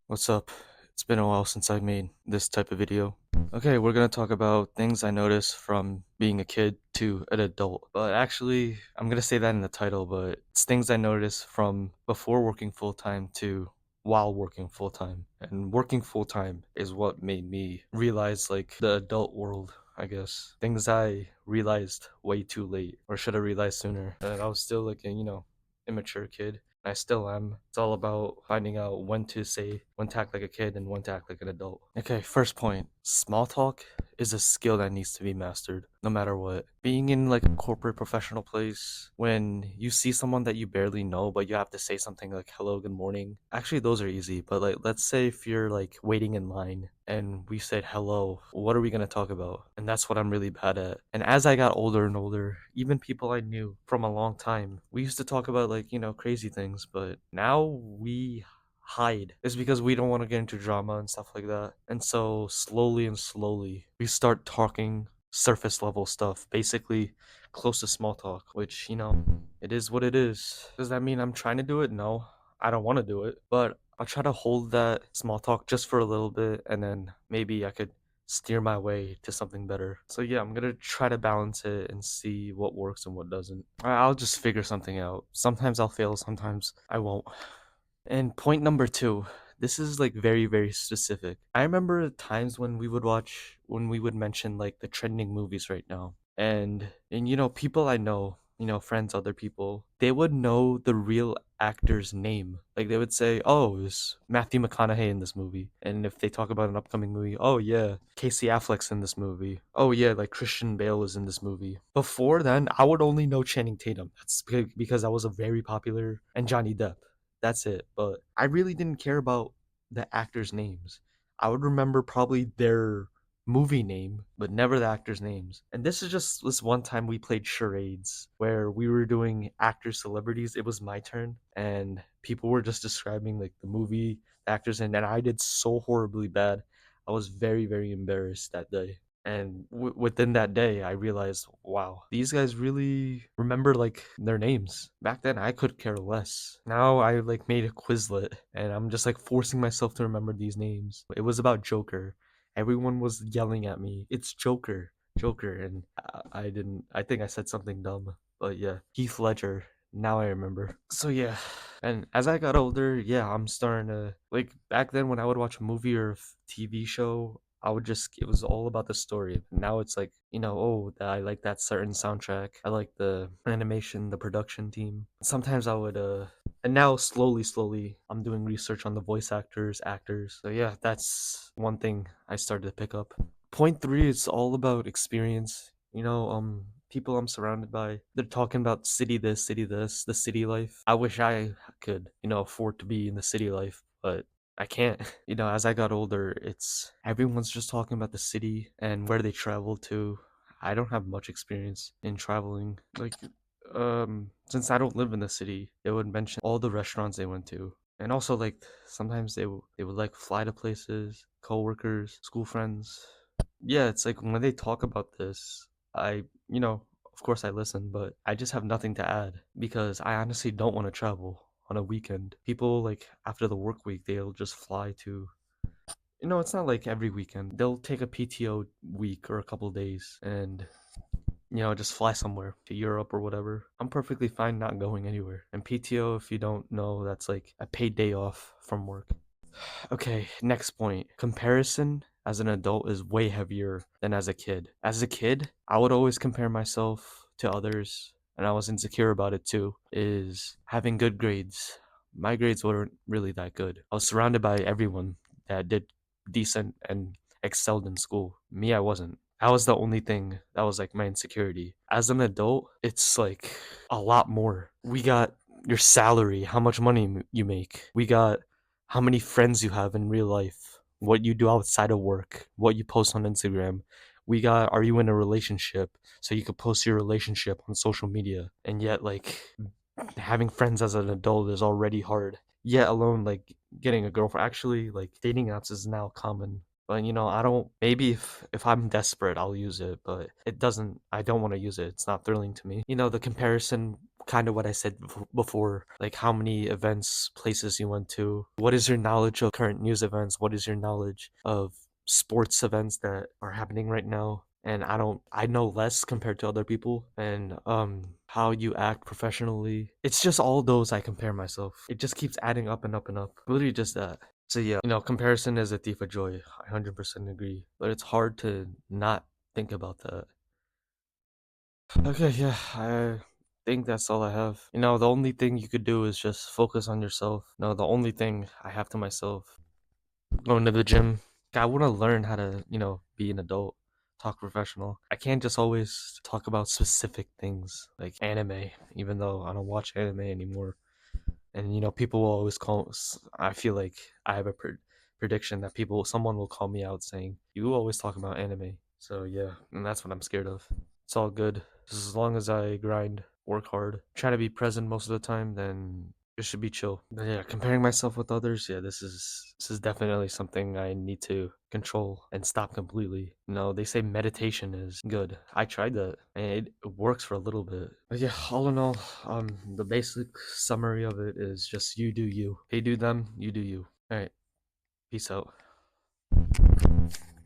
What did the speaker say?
What's up? It's been a while since I made this type of video. Okay, we're gonna talk about things I noticed from being a kid to an adult. But actually, I'm gonna say that in the title, but it's things I noticed from before working full time to while working full time. And working full time is what made me realize like the adult world, I guess. Things I realized way too late, or should have realized sooner. That I was still like a immature kid. I still am. It's all about finding out when to act like a kid and when to act like an adult. Okay, first point. Small talk is a skill that needs to be mastered, no matter what. Being in like a corporate professional place, when you see someone that you barely know, but you have to say something like hello, good morning. Actually, those are easy, but like, let's say if you're like waiting in line and we said hello, what are we going to talk about? And that's what I'm really bad at. And as I got older and older, even people I knew from a long time, we used to talk about like crazy things, but now we hide. It's because we don't want to get into drama and stuff like that. And so slowly and slowly, we start talking surface level stuff, basically close to small talk, which, it is what it is. Does that mean I'm trying to do it? No, I don't want to do it, but I'll try to hold that small talk just for a little bit, and then maybe I could steer my way to something better. So yeah, I'm gonna try to balance it and see what works and what doesn't. I'll just figure something out. Sometimes I'll fail, sometimes I won't. And point number two, this is like very, very specific. I remember times when we would mention like the trending movies right now. And people I know, friends, other people, they would know the real actor's name. Like they would say, "Oh, it's Matthew McConaughey in this movie." And if they talk about an upcoming movie, "Oh yeah, Casey Affleck's in this movie." "Oh yeah, like Christian Bale is in this movie." Before then, I would only know Channing Tatum. That's because I was a very popular and Johnny Depp. That's it. But I really didn't care about the actors' names. I would remember probably their movie name, but never the actors' names. And this is just this one time we played charades where we were doing actor celebrities. It was my turn, and people were just describing like the movie, the actors, and I did so horribly bad. I was very, very embarrassed that day. And within that day, I realized, wow, these guys really remember like their names. Back then, I could care less. Now I like made a Quizlet, and I'm just like forcing myself to remember these names. It was about Joker. Everyone was yelling at me, "It's Joker, Joker," and I didn't. I think I said something dumb, but yeah, Heath Ledger. Now I remember. So yeah, and as I got older, yeah, I'm starting to like back then when I would watch a movie or a TV show, I would just it was all about the story. Now it's like, oh, I like that certain soundtrack. I like the animation, the production team. Sometimes I would and now slowly I'm doing research on the voice actors. So yeah, that's one thing I started to pick up. Point three is all about experience. People I'm surrounded by, they're talking about city this, the city life. I wish I could, afford to be in the city life, but I can't. As I got older, it's everyone's just talking about the city and where they travel to. I don't have much experience in traveling. Like, since I don't live in the city, they would mention all the restaurants they went to. And also, like, sometimes they would like fly to places, coworkers, school friends. Yeah, it's like when they talk about this, of course I listen, but I just have nothing to add because I honestly don't want to travel on a weekend. People like after the work week, they'll just fly to, it's not like every weekend. They'll take a PTO week or a couple days and just fly somewhere to Europe or whatever. I'm perfectly fine not going anywhere. And PTO, if you don't know, that's like a paid day off from work. Okay, next point. Comparison as an adult is way heavier than as a kid. As a kid, I would always compare myself to others, and I was insecure about it too, is having good grades. My grades weren't really that good. I was surrounded by everyone that did decent and excelled in school. Me, I wasn't. That was the only thing that was like my insecurity. As an adult, it's like a lot more. We got your salary, how much money you make. We got how many friends you have in real life, what you do outside of work, what you post on Instagram. We got, are you in a relationship? So you could post your relationship on social media. And yet, like, having friends as an adult is already hard. Yet alone, like, getting a girlfriend. Actually, like, dating apps is now common. But I don't. Maybe if I'm desperate, I'll use it. But it doesn't. I don't want to use it. It's not thrilling to me. The comparison kind of what I said before, like how many events, places you went to. What is your knowledge of current news events? What is your knowledge of sports events that are happening right now? And I know less compared to other people. And how you act professionally. It's just all those I compare myself. It just keeps adding up and up and up. Literally just that. So yeah, comparison is a thief of joy. I 100% agree. But it's hard to not think about that. Okay, yeah, I think that's all I have. The only thing you could do is just focus on yourself. No, the only thing I have to myself, going to the gym. I want to learn how to, be an adult, talk professional. I can't just always talk about specific things like anime, even though I don't watch anime anymore. And, people will always I feel like I have a prediction that someone will call me out saying, you always talk about anime. So yeah, and that's what I'm scared of. It's all good. Just as long as I grind, work hard, try to be present most of the time, then it should be chill. But yeah, comparing myself with others, yeah, this is definitely something I need to control and stop completely. They say meditation is good. I tried that and it works for a little bit. But yeah, all in all, the basic summary of it is just you do you. They do them, you do you. All right, peace out.